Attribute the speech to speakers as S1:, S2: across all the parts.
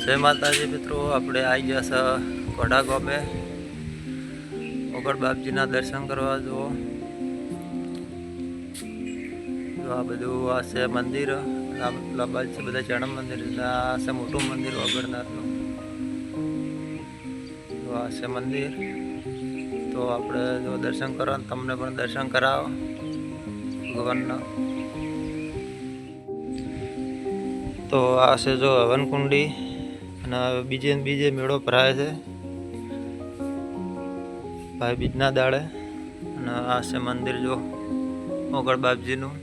S1: જય માતાજી મિત્રો, આપણે આવી ગયા છે ઘોડા ગામે ઓગળ બાપજીના દર્શન કરવા. જો આ બધું આ છે મંદિર, લાંબા છે બધા ચરણ મંદિર. આ છે મોટું મંદિર ઓગળનારનું. તો આ છે મંદિર. તો આપણે જો દર્શન કરવા, તમને પણ દર્શન કરાવો ભગવાનના. તો આ છે જો હવનકુંડી, અને બીજે મેળો ભરાય છે ભાઈ બીજના દાડે. અને આ છે મંદિર જો ઓગળ બાપજીનું.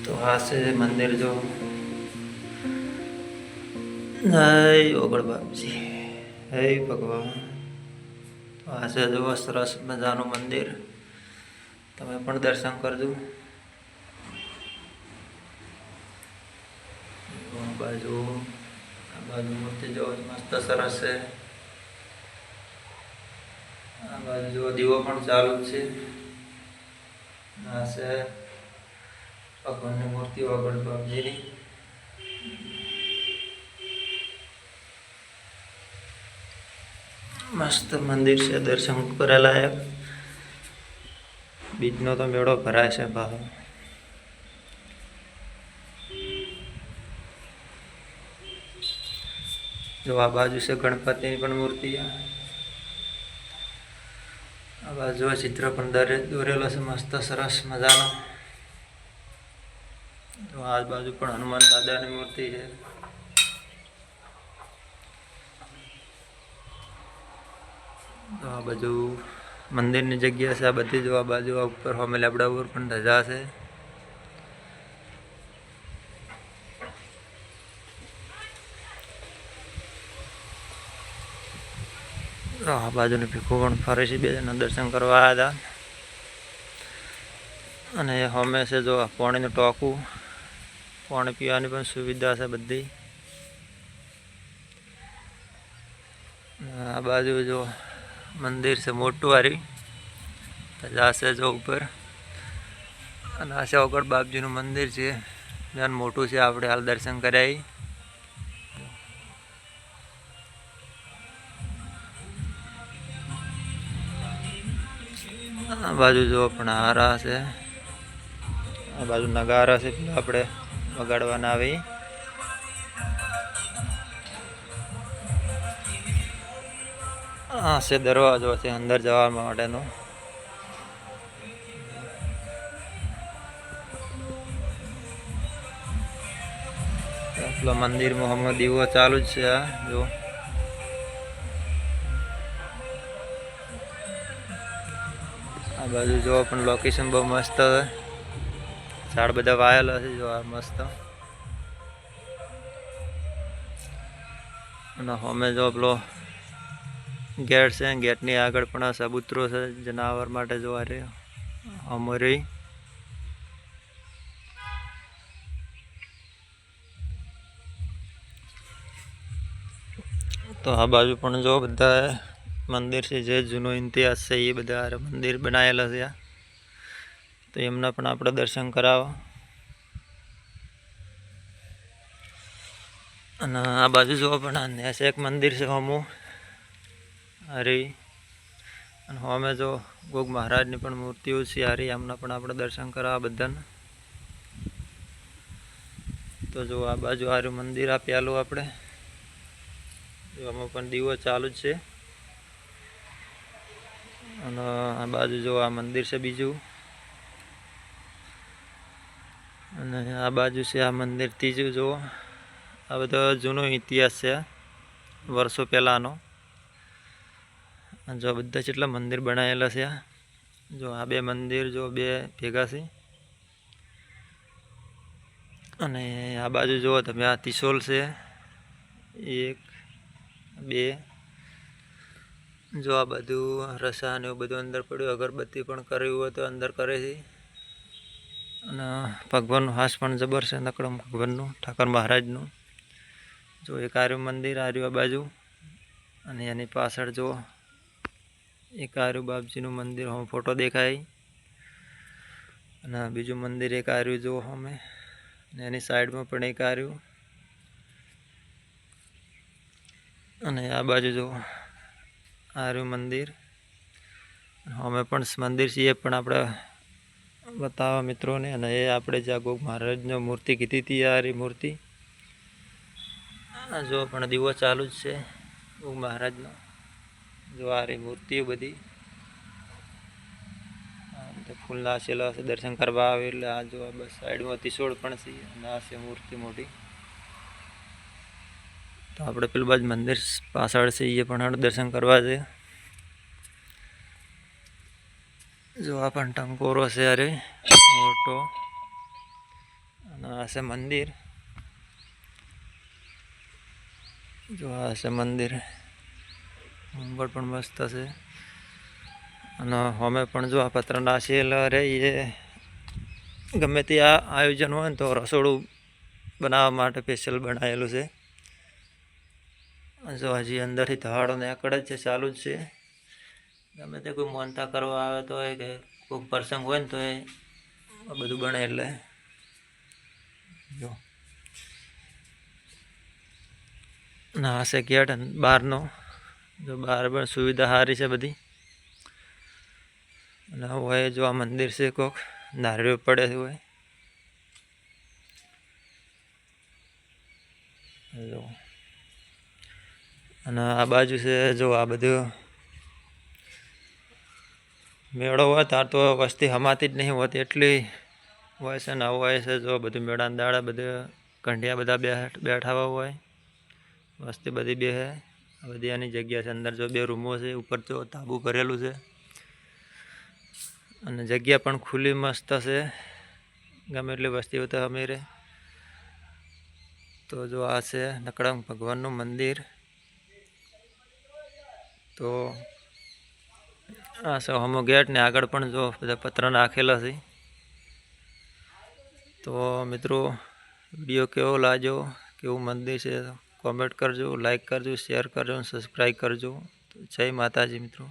S1: તો આ છે મંદિર જો. જય ઓગળ બાપજી, હે ભગવાન. તો આ છે જો સરસ મજાનું મંદિર, તમે પણ દર્શન કરજો. આ બાજુ મૂર્તિ જો મસ્ત સરસ છે. આ બાજુ જો દીવો પણ ચાલુ છે. આ છે ભગવાનની મૂર્તિ ઓગળ બાપજીની. મસ્ત મંદિર છે, દર્શન કરવા લાયક. બીજનો તો મેળો ભરાય છે ભાવ. જો આ બાજુ છે ગણપતિની પણ મૂર્તિ. આ બાજુ ચિત્ર પણ દોરેલો છે મસ્ત સરસ મજાનો. તો આ બાજુ પણ હનુમાન દાદાની મૂર્તિ છે. તો આ બાજુ મંદિરની જગ્યા છે આ બધી. જો આ બાજુ ઉપર હોમે લેબડા ઉપર પણ ધજા છે. આ બાજુની ભીખો પણ ફરે છે, બે જણા દર્શન કરવા આવ્યા હતા. અને હોમે છે જો પાણીનું ટાંકું, પાણી પીવાની પણ સુવિધા છે બધી. આ બાજુ જો મંદિર છે મોટું વારી, ધજા છે જો ઉપર. અને આ છે ઓગળ બાપજીનું મંદિર છે, બેન મોટું છે. આપણે હાલ દર્શન કર્યા. આ બાજુ જો પણ હારા છે. આ બાજુ નગારા છે, આપણે વગાડવાના આવે. આ છે દરવાજો છે અંદર જવા માટેનો. મંદિરમાં હમણાં દીવો ચાલુ જ છે. આ જો આ બાજુ જો પણ લોકેશન બહુ મસ્ત છે, ઝાડ બધા વાયેલા છે જો આ મસ્ત. અને અમે જો પેલો ગેટ છે, ગેટની આગળ પણ આ સબૂતરો છે જનાવર માટે જોવા રહ્યો અમરી. તો આ બાજુ પણ જો બધા મંદિર છે, જે જૂનો ઇતિહાસ છે એ બધા મંદિર બનાવેલા છે. તો એમના પણ આપણે દર્શન કરાવો. અને આ બાજુ જો પણ આ નેસ એક મંદિર છે હોમું હરી. અને હોમે જો ગોગ મહારાજની પણ મૂર્તિઓ છે હરી, એમના પણ આપણે દર્શન કરાવવા બધાને. તો જો આ બાજુ હારું મંદિર આ પેલું આપણે આમાં પણ દીવો ચાલુ જ છે. અને આ બાજુ જો આ મંદિર છે બીજું. અને આ બાજુ છે આ મંદિર ત્રીજું. જો આ બધો જૂનો ઇતિહાસ છે વર્ષો પહેલાંનો. જો બધા જેટલા મંદિર બનાવેલા છે. જો આ બે મંદિર જો બે ભેગા છે. અને આ બાજુ જુઓ તમે, આ ત્રિશૂલ છે 1 2. જો આ બધું રસા ને એવું બધું અંદર પડ્યું. અગરબત્તી પણ કર્યું હોય તો અંદર કરે છે. અને ભગવાનનું હાસ પણ જબર છે, નકડમ ભગવાનનું ઠાકર મહારાજનું. જો એક આર્યું મંદિર આર્યું આ બાજુ. અને એની પાછળ જો એક આર્યું બાપજીનું મંદિર ફોટો દેખાય. અને બીજું મંદિર એક આવ્યું જુઓ અમે, અને એની સાઈડમાં પણ એક આવ્યું, અને આ બાજુ જુઓ આવ્યું મંદિર. અમે પણ મંદિર છીએ પણ આપણે બતાવવા મિત્રોને. અને એ આપણે જ્યાં ગોગ મહારાજનો મૂર્તિ કીધી હતી આ મૂર્તિ જો પણ દીવો ચાલુ જ છે ગોગ મહારાજનો. જો આ રહી મૂર્તિઓ બધી ફૂલ નાચેલા છે, દર્શન કરવા આવે એટલે આ જો બસ સાઈડમાં ત્રિશૂળ પણ છે અને આ છે મૂર્તિ મોટી. તો આપણે પેલું બાજુ મંદિર પાછળ છે એ પણ દર્શન કરવા છે. જો આ પણ ટંકોરો છે અરે મોટો, અને આ છે મંદિર. જો આ છે મંદિર, મંગળ પણ મસ્ત છે. અને અમે પણ જો આ પત્ર નાશેલા રે એ ગમે તે આ આયોજન હોય ને તો રસોડું બનાવવા માટે સ્પેશિયલ બનાવેલું છે. જો હજી અંદરથી ધવાડો નીકળે જ છે, ચાલુ જ છે. ગમે તે કોઈ માનતા કરવા આવે તો એ કે કોઈ પ્રસંગ હોય ને તો એ બધું બને. એટલે જો ના હશે ગેટ બહારનો, જો બહાર પણ સુવિધા સારી છે બધી. અને હોય જો આ મંદિર છે કોક નારિયેળ પડે હોય જો. અને આ બાજુ છે જો આ બધું મેળો હોય તાર તો વસ્તી હમાતી જ નહીં હોતી એટલી હોય છે. ને હોય છે જો બધું મેળાના દાડા બધું કંઢિયા બધા બેઠા હોય, વસ્તી બધી બેહે બધી આની જગ્યા છે. અંદર જો 2 રૂમો છે, ઉપર તો તાબુ કરેલું છે, અને જગ્યા પણ ખુલ્લી મસ્ત છે, ગમે એટલી વસ્તી હોય તો અમીરે. તો જો આ છે નકળંગ ભગવાનનું મંદિર. તો આ છે હમો ગેટ ને આગળ પણ જો બધા પત્ર નાખેલા છે. તો મિત્રો વિડીયો કેવો લાગ્યો, કેવું મંદિર છે કોમેન્ટ કરજો, લાઈક કરજો, શેર કરજો અને સબસ્ક્રાઈબ કરજો. તો જય માતાજી મિત્રો.